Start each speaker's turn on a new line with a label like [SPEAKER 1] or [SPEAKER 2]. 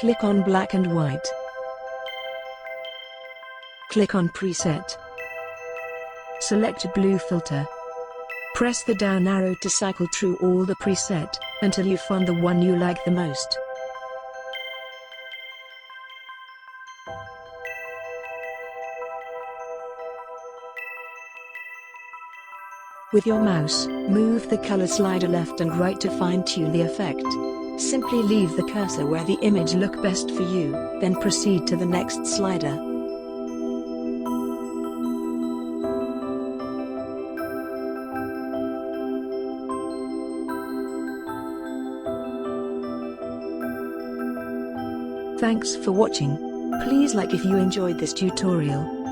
[SPEAKER 1] Click on black and white. Click on preset. Select blue filter. Press the down arrow to cycle through all the preset, until you find the one you like the most. With your mouse, move the color slider left and right to fine-tune the effect. Simply leave the cursor where the image look best for you, then proceed to the next slider. Thanks for watching. Please like if you enjoyed this tutorial.